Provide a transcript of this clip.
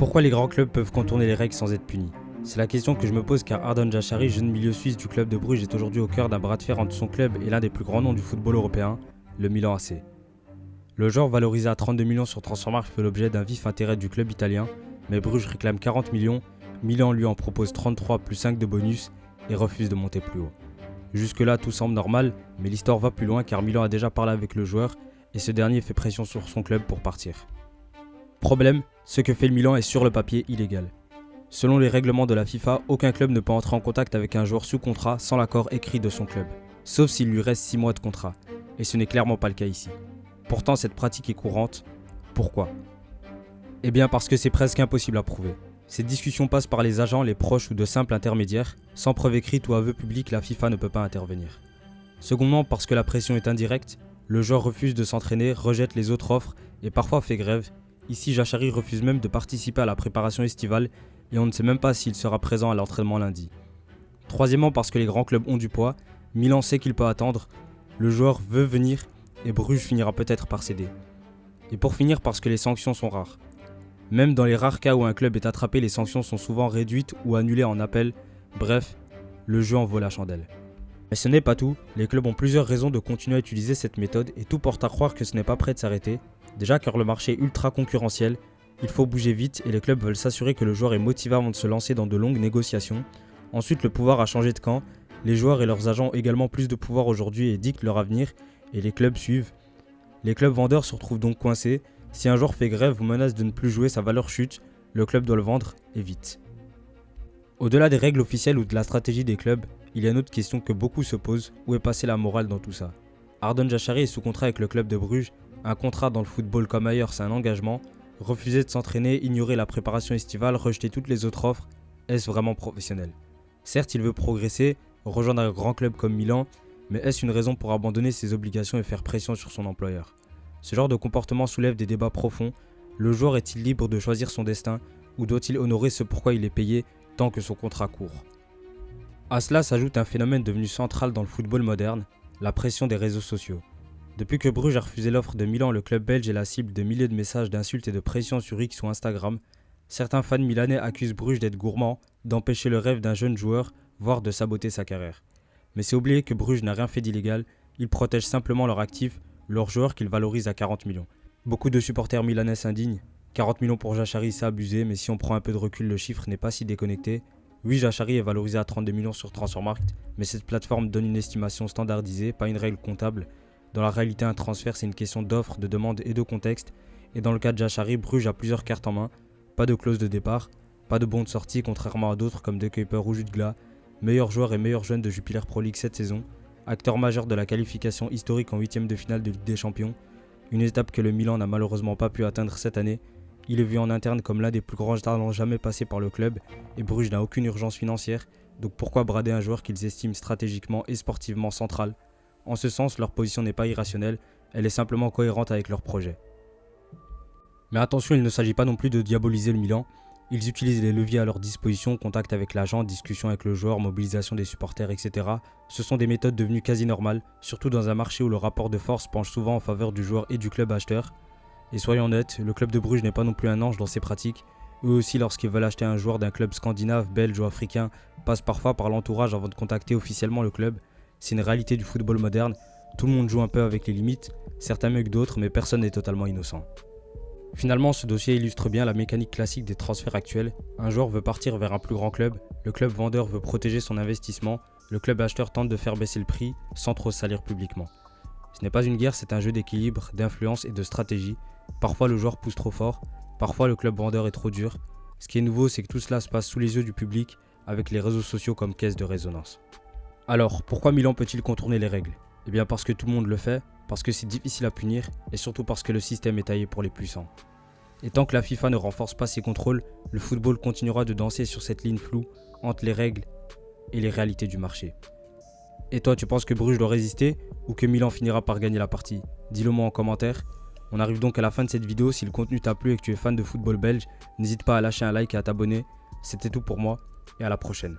Pourquoi les grands clubs peuvent contourner les règles sans être punis? C'est la question que je me pose car Ardon Jashari, jeune milieu suisse du club de Bruges, est aujourd'hui au cœur d'un bras de fer entre son club et l'un des plus grands noms du football européen, le Milan AC. Le joueur valorisé à 32 millions sur Transfermarkt fait l'objet d'un vif intérêt du club italien, mais Bruges réclame 40 millions, Milan lui en propose 33 plus 5 de bonus et refuse de monter plus haut. Jusque-là, tout semble normal, mais l'histoire va plus loin car Milan a déjà parlé avec le joueur et ce dernier fait pression sur son club pour partir. Problème, ce que fait le Milan est sur le papier illégal. Selon les règlements de la FIFA, aucun club ne peut entrer en contact avec un joueur sous contrat sans l'accord écrit de son club, sauf s'il lui reste 6 mois de contrat, et ce n'est clairement pas le cas ici. Pourtant, cette pratique est courante. Pourquoi? Eh bien parce que c'est presque impossible à prouver. Cette discussion passe par les agents, les proches ou de simples intermédiaires. Sans preuve écrite ou aveu public, la FIFA ne peut pas intervenir. Secondement, parce que la pression est indirecte, le joueur refuse de s'entraîner, rejette les autres offres et parfois fait grève. Ici, Jashari refuse même de participer à la préparation estivale et on ne sait même pas s'il sera présent à l'entraînement lundi. Troisièmement, parce que les grands clubs ont du poids, Milan sait qu'il peut attendre, le joueur veut venir et Bruges finira peut-être par céder. Et pour finir, parce que les sanctions sont rares. Même dans les rares cas où un club est attrapé, les sanctions sont souvent réduites ou annulées en appel. Bref, le jeu en vaut la chandelle. Mais ce n'est pas tout, les clubs ont plusieurs raisons de continuer à utiliser cette méthode et tout porte à croire que ce n'est pas prêt de s'arrêter. Déjà car le marché est ultra concurrentiel, il faut bouger vite et les clubs veulent s'assurer que le joueur est motivé avant de se lancer dans de longues négociations. Ensuite, le pouvoir a changé de camp, les joueurs et leurs agents ont également plus de pouvoir aujourd'hui et dictent leur avenir et les clubs suivent. Les clubs vendeurs se retrouvent donc coincés. Si un joueur fait grève ou menace de ne plus jouer, sa valeur chute, le club doit le vendre et vite. Au-delà des règles officielles ou de la stratégie des clubs, il y a une autre question que beaucoup se posent, où est passée la morale dans tout ça? Ardon Jashari est sous contrat avec le club de Bruges, un contrat dans le football comme ailleurs c'est un engagement, refuser de s'entraîner, ignorer la préparation estivale, rejeter toutes les autres offres, est-ce vraiment professionnel? Certes il veut progresser, rejoindre un grand club comme Milan, mais est-ce une raison pour abandonner ses obligations et faire pression sur son employeur? Ce genre de comportement soulève des débats profonds. Le joueur est-il libre de choisir son destin ou doit-il honorer ce pourquoi il est payé tant que son contrat court? À cela s'ajoute un phénomène devenu central dans le football moderne, la pression des réseaux sociaux. Depuis que Bruges a refusé l'offre de Milan, le club belge est la cible de milliers de messages d'insultes et de pression sur X ou Instagram. Certains fans milanais accusent Bruges d'être gourmand, d'empêcher le rêve d'un jeune joueur, voire de saboter sa carrière. Mais c'est oublier que Bruges n'a rien fait d'illégal, ils protègent simplement leurs actifs, leurs joueurs qu'ils valorisent à 40 millions. Beaucoup de supporters milanais s'indignent. 40 millions pour Jashari, c'est abusé, mais si on prend un peu de recul, le chiffre n'est pas si déconnecté. Oui, Jashari est valorisé à 32 millions sur Transfermarkt, mais cette plateforme donne une estimation standardisée, pas une règle comptable. Dans la réalité, un transfert, c'est une question d'offre, de demande et de contexte. Et dans le cas de Jashari, Bruges a plusieurs cartes en main. Pas de clause de départ, pas de bon de sortie, contrairement à d'autres comme De Kuyper ou Jutgla. Meilleur joueur et meilleur jeune de Jupiler Pro League cette saison. Acteur majeur de la qualification historique en 8ème de finale de Ligue des Champions. Une étape que le Milan n'a malheureusement pas pu atteindre cette année. Il est vu en interne comme l'un des plus grands talents jamais passés par le club. Et Bruges n'a aucune urgence financière. Donc pourquoi brader un joueur qu'ils estiment stratégiquement et sportivement central? En ce sens, leur position n'est pas irrationnelle, elle est simplement cohérente avec leur projet. Mais attention, il ne s'agit pas non plus de diaboliser le Milan. Ils utilisent les leviers à leur disposition, contact avec l'agent, discussion avec le joueur, mobilisation des supporters, etc. Ce sont des méthodes devenues quasi normales, surtout dans un marché où le rapport de force penche souvent en faveur du joueur et du club acheteur. Et soyons honnêtes, le club de Bruges n'est pas non plus un ange dans ses pratiques. Eux aussi, lorsqu'ils veulent acheter un joueur d'un club scandinave, belge ou africain, passent parfois par l'entourage avant de contacter officiellement le club. C'est une réalité du football moderne, tout le monde joue un peu avec les limites, certains mieux que d'autres, mais personne n'est totalement innocent. Finalement, ce dossier illustre bien la mécanique classique des transferts actuels. Un joueur veut partir vers un plus grand club, le club vendeur veut protéger son investissement, le club acheteur tente de faire baisser le prix sans trop se salir publiquement. Ce n'est pas une guerre, c'est un jeu d'équilibre, d'influence et de stratégie. Parfois le joueur pousse trop fort, parfois le club vendeur est trop dur. Ce qui est nouveau, c'est que tout cela se passe sous les yeux du public, avec les réseaux sociaux comme caisse de résonance. Alors, pourquoi Milan peut-il contourner les règles? Eh bien parce que tout le monde le fait, parce que c'est difficile à punir et surtout parce que le système est taillé pour les puissants. Et tant que la FIFA ne renforce pas ses contrôles, le football continuera de danser sur cette ligne floue entre les règles et les réalités du marché. Et toi, tu penses que Bruges doit résister ou que Milan finira par gagner la partie? Dis-le moi en commentaire. On arrive donc à la fin de cette vidéo. Si le contenu t'a plu et que tu es fan de football belge, n'hésite pas à lâcher un like et à t'abonner. C'était tout pour moi et à la prochaine.